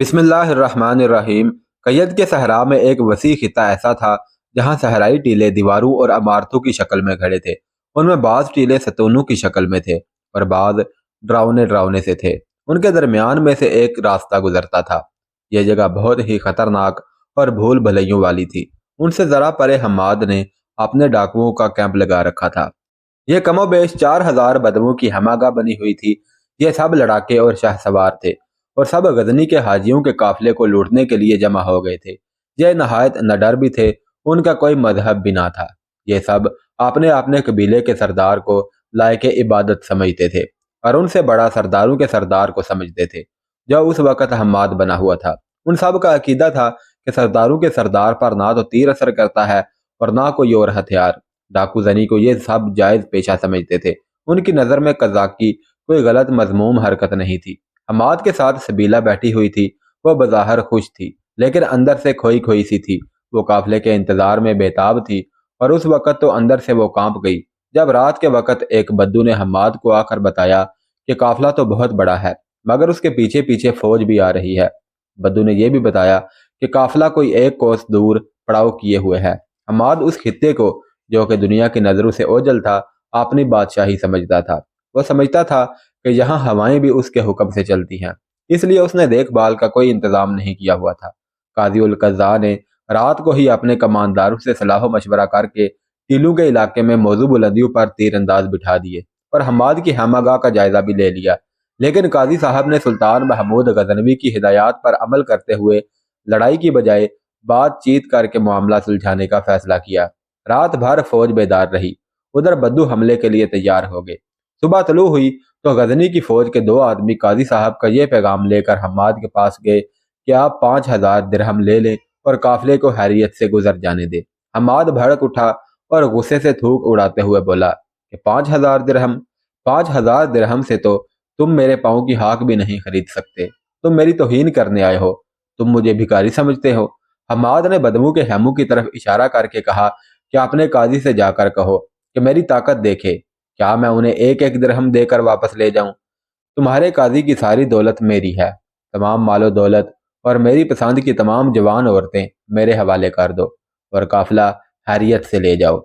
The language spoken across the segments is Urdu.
بسم اللہ الرحمن الرحیم۔ قید کے صحرا میں ایک وسیع خطہ ایسا تھا جہاں صحرائی ٹیلے دیواروں اور عمارتوں کی شکل میں کھڑے تھے۔ ان میں بعض ٹیلے ستونوں کی شکل میں تھے اور بعض ڈراؤنے سے تھے۔ ان کے درمیان میں سے ایک راستہ گزرتا تھا۔ یہ جگہ بہت ہی خطرناک اور بھول بھلیوں والی تھی۔ ان سے ذرا پرے حماد نے اپنے ڈاکوؤں کا کیمپ لگا رکھا تھا۔ یہ کم و بیش 4000 بدوؤں کی ہماگاہ بنی ہوئی تھی۔ یہ سب لڑاکے اور شاہ سوار تھے اور سب غزنی کے حاجیوں کے قافلے کو لوٹنے کے لیے جمع ہو گئے تھے۔ یہ نہایت نڈر بھی تھے، ان کا کوئی مذہب بھی نہ تھا۔ یہ سب اپنے قبیلے کے سردار کو لائق عبادت سمجھتے تھے اور ان سے بڑا سرداروں کے سردار کو سمجھتے تھے جو اس وقت حماد بنا ہوا تھا۔ ان سب کا عقیدہ تھا کہ سرداروں کے سردار پر نہ تو تیر اثر کرتا ہے اور نہ کوئی اور ہتھیار۔ ڈاکو زنی کو یہ سب جائز پیشہ سمجھتے تھے۔ ان کی نظر میں قزاقی کوئی غلط مذموم حرکت نہیں تھی۔ حماد کے ساتھ سبیلہ بیٹھی ہوئی تھی۔ وہ بظاہر خوش تھی لیکن اندر سے کھوئی سی تھی۔ وہ قافلے کے انتظار میں بےتاب تھی اور اس وقت تو اندر سے وہ کانپ گئی جب رات کے وقت ایک بدو نے حماد کو آ کر بتایا کہ قافلہ تو بہت بڑا ہے مگر اس کے پیچھے پیچھے فوج بھی آ رہی ہے۔ بدو نے یہ بھی بتایا کہ قافلہ کوئی 1 کوس دور پڑاؤ کیے ہوئے ہے۔ حماد اس خطے کو جو کہ دنیا کی نظروں سے اوجھل تھا اپنی بادشاہی سمجھتا تھا۔ وہ سمجھتا تھا کہ یہاں ہوائیں بھی اس کے حکم سے چلتی ہیں، اس لیے اس نے دیکھ بھال کا کوئی انتظام نہیں کیا ہوا تھا۔ قاضی القضاء نے رات کو ہی اپنے کمانداروں سے صلاح و مشورہ کر کے ٹیلوں کے علاقے میں موزوں بلندیوں پر تیر انداز بٹھا دیے اور حماد کی ہماگاہ کا جائزہ بھی لے لیا، لیکن قاضی صاحب نے سلطان محمود غزنوی کی ہدایات پر عمل کرتے ہوئے لڑائی کی بجائے بات چیت کر کے معاملہ سلجھانے کا فیصلہ کیا۔ رات بھر فوج بیدار رہی۔ ادھر بدو حملے کے لیے تیار ہو گئے۔ صبح طلوع ہوئی تو غزنی کی فوج کے 2 آدمی قاضی صاحب کا یہ پیغام لے کر حماد کے پاس گئے کہ آپ 5000 درہم لے لیں اور قافلے کو خیریت سے گزر جانے دیں۔ حماد بھڑک اٹھا اور غصے سے تھوک اڑاتے ہوئے بولا کہ 5000 درہم؟ 5000 درہم سے تو تم میرے پاؤں کی ہاک بھی نہیں خرید سکتے۔ تم میری توہین کرنے آئے ہو۔ تم مجھے بھکاری سمجھتے ہو۔ حماد نے بدوؤں کے خیموں کی طرف اشارہ کر کے کہا کہ اپنے قاضی سے جا کر کہو کہ میری طاقت دیکھے، کیا میں انہیں 1 درہم دے کر واپس لے جاؤں؟ تمہارے قاضی کی ساری دولت میری ہے، تمام مال و دولت اور میری پسند کی تمام جوان عورتیں میرے حوالے کر دو اور قافلہ خیریت سے لے جاؤ۔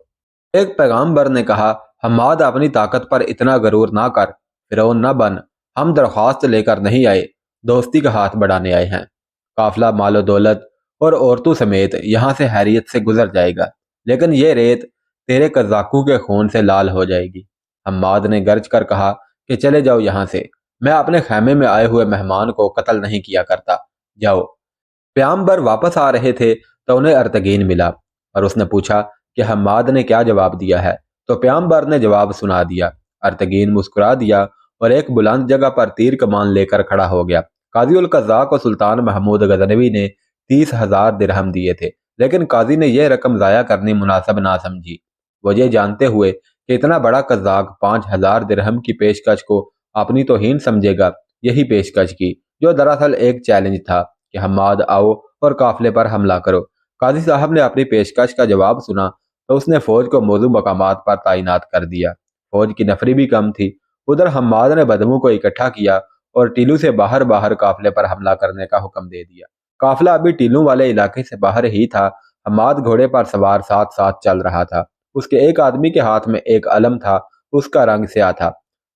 ایک پیغامبر نے کہا، حماد اپنی طاقت پر اتنا غرور نہ کر، فرعون نہ بن۔ ہم درخواست لے کر نہیں آئے، دوستی کا ہاتھ بڑھانے آئے ہیں۔ قافلہ مال و دولت اور عورتوں سمیت یہاں سے خیریت سے گزر جائے گا، لیکن یہ ریت تیرے قزاقوں کے خون سے لال ہو جائے گی۔ حماد نے گرج کر کہا کہ چلے جاؤ یہاں سے، میں اپنے خیمے میں آئے ہوئے مہمان کو قتل نہیں کیا کرتا، جاؤ۔ پیامبر واپس آ رہے تھے تو انہیں ارتگین ملا اور اس نے پوچھا کہ حماد نے کیا جواب دیا ہے، تو پیامبر نے جواب سنا دیا۔ ارتگین مسکرا دیا اور ایک بلند جگہ پر تیر کمان لے کر کھڑا ہو گیا۔ قاضی القضاء کو سلطان محمود غزنوی نے 30,000 درہم دیے تھے، لیکن قاضی نے یہ رقم ضائع کرنی مناسب نہ سمجھی۔ وہ یہ جانتے ہوئے کہ اتنا بڑا قزاق 5000 درہم کی پیشکش کو اپنی توہین سمجھے گا، یہی پیشکش کی جو دراصل ایک چیلنج تھا کہ حماد آؤ اور قافلے پر حملہ کرو۔ قاضی صاحب نے اپنی پیشکش کا جواب سنا تو اس نے فوج کو موزوں مقامات پر تعینات کر دیا۔ فوج کی نفری بھی کم تھی۔ ادھر حماد نے بدوؤں کو اکٹھا کیا اور ٹیلوں سے باہر قافلے پر حملہ کرنے کا حکم دے دیا۔ قافلہ ابھی ٹیلوں والے علاقے سے باہر ہی تھا۔ حماد گھوڑے پر سوار ساتھ چل رہا تھا۔ اس کے ایک آدمی کے ہاتھ میں ایک علم تھا، اس کا رنگ سیاہ تھا۔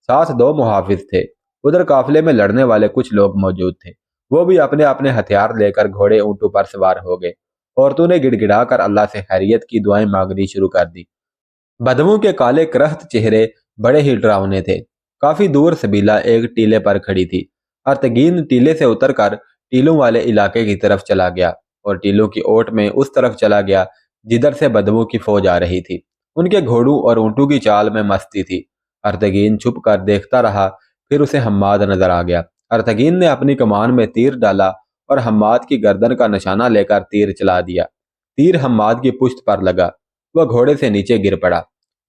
ساتھ 2 محافظ تھے۔ ادھر قافلے میں لڑنے والے کچھ لوگ موجود تھے، وہ بھی اپنے ہتھیار لے کر گھوڑے اونٹوں پر سوار ہو گئے۔ عورتوں نے گڑ گڑا کر اللہ سے خیریت کی دعائیں مانگنی شروع کر دی۔ بدوؤں کے کالے کرہت چہرے بڑے ہی ڈراؤنے تھے۔ کافی دور سبیلہ ایک ٹیلے پر کھڑی تھی۔ ارتگین ٹیلے سے اتر کر ٹیلوں والے علاقے کی طرف چلا گیا اور ٹیلوں کی اوٹ میں اس طرف چلا گیا جدھر سے بدوؤں کی فوج آ رہی تھی۔ ان کے گھوڑوں اور اونٹوں کی چال میں مستی تھی۔ ارتگین چھپ کر دیکھتا رہا، پھر اسے حماد نظر آ گیا۔ ارتگین نے اپنی کمان میں تیر ڈالا اور حماد کی گردن کا نشانہ لے کر تیر چلا دیا۔ تیر حماد کی پشت پر لگا، وہ گھوڑے سے نیچے گر پڑا۔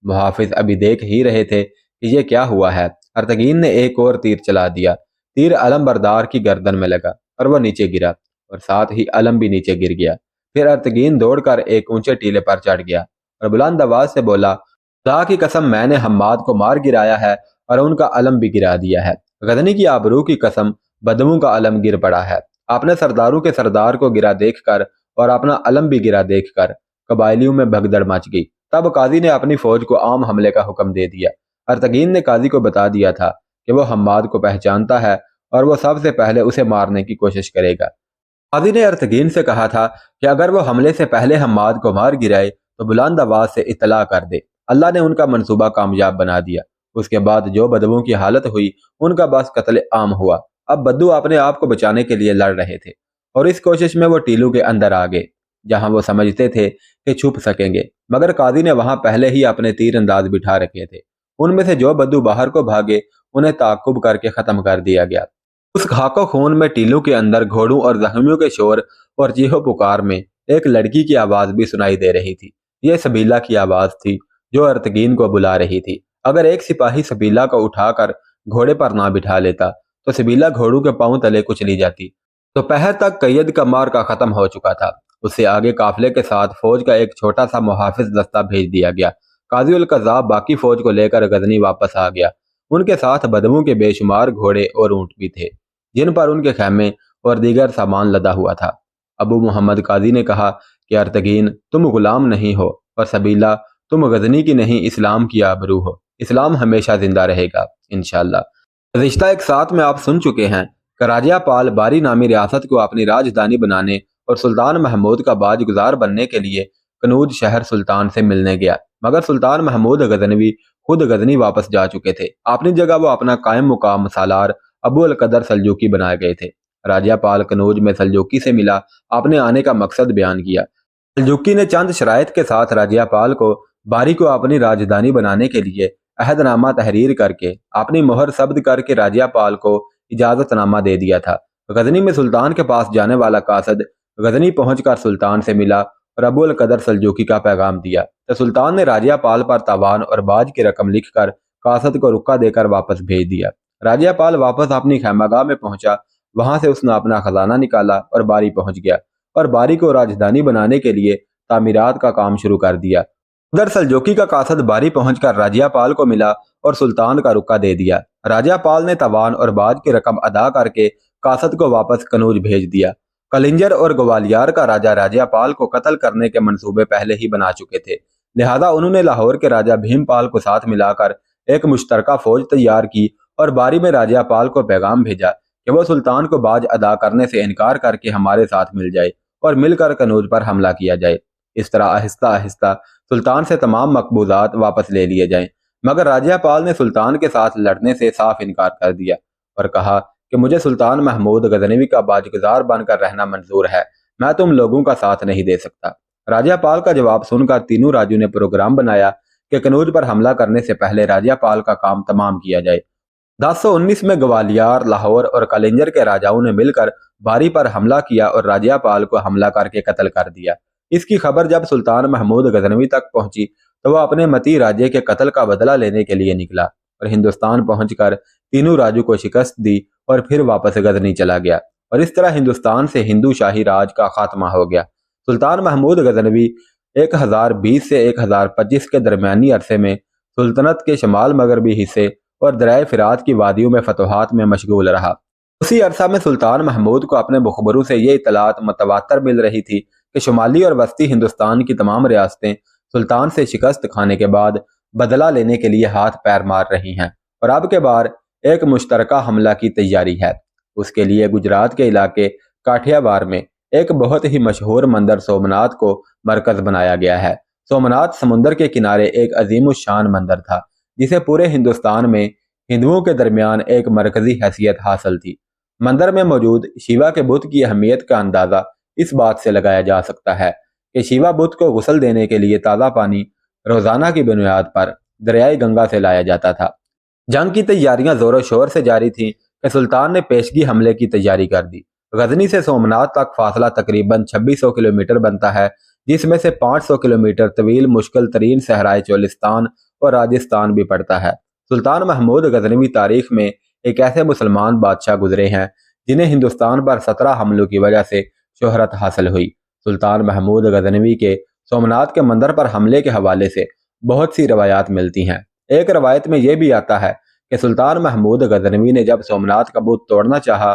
محافظ ابھی دیکھ ہی رہے تھے کہ یہ کیا ہوا ہے۔ ارتگین نے ایک اور تیر چلا دیا۔ تیر علم بردار کی گردن میں لگا اور وہ نیچے گرا اور ساتھ ہی علم بھی نیچے گر گیا۔ پھر ارتگین دوڑ کر ایک اونچے ٹیلے پر چڑھ گیا اور بلند آواز سے بولا، خدا کی قسم میں نے حماد کو مار گرایا ہے اور ان کا علم بھی گرا دیا ہے۔ غزنی کی آبرو کی قسم بدوؤں کا علم گر پڑا ہے۔ اپنے سرداروں کے سردار کو گرا دیکھ کر اور اپنا علم بھی گرا دیکھ کر قبائلیوں میں بھگدڑ مچ گئی۔ تب قاضی نے اپنی فوج کو عام حملے کا حکم دے دیا۔ ارتگین نے قاضی کو بتا دیا تھا کہ وہ حماد کو پہچانتا ہے اور وہ سب سے پہلے اسے مارنے کی کوشش کرے گا۔ قاضی نے ارتگین سے کہا تھا کہ اگر وہ حملے سے پہلے حماد کو مار گرائے تو بلند آواز سے اطلاع کر دے۔ اللہ نے ان کا منصوبہ کامیاب بنا دیا۔ اس کے بعد جو بدوؤں کی حالت ہوئی ان کا بس قتل عام ہوا۔ اب بدو اپنے آپ کو بچانے کے لیے لڑ رہے تھے اور اس کوشش میں وہ ٹیلو کے اندر آ گئے جہاں وہ سمجھتے تھے کہ چھپ سکیں گے، مگر قاضی نے وہاں پہلے ہی اپنے تیر انداز بٹھا رکھے تھے۔ ان میں سے جو بدو باہر کو بھاگے انہیں تعاقب کر کے ختم کر دیا گیا۔ اس خاک و خون میں ٹیلو کے اندر گھوڑوں اور زخمیوں کے شور اور چیخو پکار میں ایک لڑکی کی آواز بھی سنائی دے رہی تھی۔ یہ سبیلہ کی آواز تھی جو ارتگین کو بلا رہی تھی۔ اگر ایک سپاہی سبیلہ کو اٹھا کر گھوڑے پر نہ بٹھا لیتا تو سبیلہ گھوڑوں کے پاؤں تلے کچلی جاتی۔ دوپہر تک قید کا مارکا ختم ہو چکا تھا۔ اس سے آگے قافلے کے ساتھ فوج کا ایک چھوٹا سا محافظ دستہ بھیج دیا گیا۔ قاضی القذاب باقی فوج کو لے کر غزنی واپس آ گیا۔ ان کے ساتھ بدوؤں کے بے شمار گھوڑے اور اونٹ بھی تھے جن پر ان کے خیمے اور دیگر سامان لدا ہوا تھا۔ ابو محمد قاضی نے کہا کہ ارتگین تم غلام نہیں ہو اور سبیلہ تم غزنی کی نہیں اسلام کی آبرو ہو۔ اسلام ہمیشہ زندہ رہے گا انشاءاللہ۔ گزشتہ ایک ساتھ میں آپ سن چکے ہیں کہ راجہ پال باری نامی ریاست کو اپنی راجدھانی بنانے اور سلطان محمود کا باج گزار بننے کے لیے کنوج شہر سلطان سے ملنے گیا، مگر سلطان محمود غزنوی خود غزنی واپس جا چکے تھے۔ اپنی جگہ وہ اپنا قائم مقام سالار ابو القدر سلجوقی بنائے گئے تھے۔ راجہ پال کنوج میں سلجوقی سے ملا، اپنے آنے کا مقصد بیان کیا۔ سلجوقی نے چند شرائط کے ساتھ راجہ پال کو باری کو اپنی راجدھانی بنانے کے لیے عہد نامہ تحریر کر کے اپنی مہر ثبت کر کے راجہ پال کو اجازت نامہ دے دیا تھا۔ غزنی میں سلطان کے پاس جانے والا قاصد غزنی پہنچ کر سلطان سے ملا اور ابو القدر سلجوقی کا پیغام دیا تو سلطان نے راجہ پال پر تاوان اور باج کی رقم لکھ کر قاصد کو رکا دے کر واپس بھیج دیا۔ راجہ پال واپس اپنی خیمہ گاہ میں پہنچا، وہاں سے اس نے اپنا خزانہ نکالا اور باری پہنچ گیا اور باری کو راجدھانی بنانے کے لیے تعمیرات کا کام شروع کر دیا۔ ادھر سلجوقی کا قاصد باری پہنچ کر راجہ پال کو ملا اور سلطان کا رکا دے دیا۔ راجہ پال نے تاوان اور باج کی رقم ادا کر کے قاصد کو واپس کنوج بھیج دیا۔ کلنجر اور گوالیار کا راجہ پال کو قتل کرنے کے منصوبے پہلے ہی بنا چکے تھے، لہذا انہوں نے لاہور کے راجہ بھیم پال کو ساتھ ملا کر ایک مشترکہ فوج تیار کی اور باری میں راجہ پال کو پیغام بھیجا کہ وہ سلطان کو باج ادا کرنے سے انکار کر کے ہمارے ساتھ مل جائے اور مل کر کنوج پر حملہ کیا جائے۔ اس طرح آہستہ آہستہ سلطان سے تمام مقبوضات واپس لے لیے جائیں، مگر راجہ پال نے سلطان کے ساتھ لڑنے سے صاف انکار کر دیا اور کہا کہ مجھے سلطان محمود غزنوی کا باجگزار بن کر رہنا منظور ہے، میں تم لوگوں کا ساتھ نہیں دے سکتا۔ راجہ پال کا جواب سن کر تینوں راجوں نے پروگرام بنایا کہ کنوج پر حملہ کرنے سے پہلے راجہ پال کا کام تمام کیا جائے۔ 1019 میں گوالیار، لاہور اور کلنجر کے راجاؤں نے مل کر باری پر حملہ کیا اور راجہ پال کو حملہ کر کے قتل کر دیا۔ اس کی خبر جب سلطان محمود غزنوی تک پہنچی تو وہ اپنے متی راجے کے قتل کا بدلہ لینے کے لیے نکلا اور ہندوستان پہنچ کر تینوں راجوں کو شکست دی اور پھر واپس غزنی چلا گیا، اور اس طرح ہندوستان سے ہندو شاہی راج کا خاتمہ ہو گیا۔ سلطان محمود غزنوی 1020 سے 1025 کے درمیانی عرصے میں سلطنت کے شمال مغربی حصے اور دریائے فرات کی وادیوں میں فتوحات میں مشغول رہا۔ اسی عرصہ میں سلطان محمود کو اپنے مخبروں سے یہ اطلاعات متواتر مل رہی تھی کہ شمالی اور وسطی ہندوستان کی تمام ریاستیں سلطان سے شکست کھانے کے بعد بدلہ لینے کے لیے ہاتھ پیر مار رہی ہیں اور اب کے بار ایک مشترکہ حملہ کی تیاری ہے۔ اس کے لیے گجرات کے علاقے کاٹھیا وار میں ایک بہت ہی مشہور مندر سومنات کو مرکز بنایا گیا ہے۔ سومنات سمندر کے کنارے ایک عظیم الشان مندر تھا جسے پورے ہندوستان میں ہندوؤں کے درمیان ایک مرکزی حیثیت حاصل تھی۔ مندر میں موجود شیوا کے بت کی اہمیت کا اندازہ اس بات سے لگایا جا سکتا ہے کہ شیوا بت کو غسل دینے کے لیے تازہ پانی روزانہ کی بنیاد پر دریائے گنگا سے لایا جاتا تھا۔ جنگ کی تیاریاں زور و شور سے جاری تھیں کہ سلطان نے پیشگی حملے کی تیاری کر دی۔ غزنی سے سومنات تک فاصلہ تقریباً 2600 کلومیٹر بنتا ہے، جس میں سے 500 کلومیٹر طویل مشکل ترین صحرائے چولستان اور راجستھان بھی پڑتا ہے۔ سلطان محمود غزنوی تاریخ میں ایک ایسے مسلمان بادشاہ گزرے ہیں جنہیں ہندوستان پر 17 حملوں کی وجہ سے شہرت حاصل ہوئی۔ سلطان محمود غزنوی کے سومنات کے مندر پر حملے کے حوالے سے بہت سی روایات ملتی ہیں۔ ایک روایت میں یہ بھی آتا ہے کہ سلطان محمود غزنوی نے جب سومنات کا بت توڑنا چاہا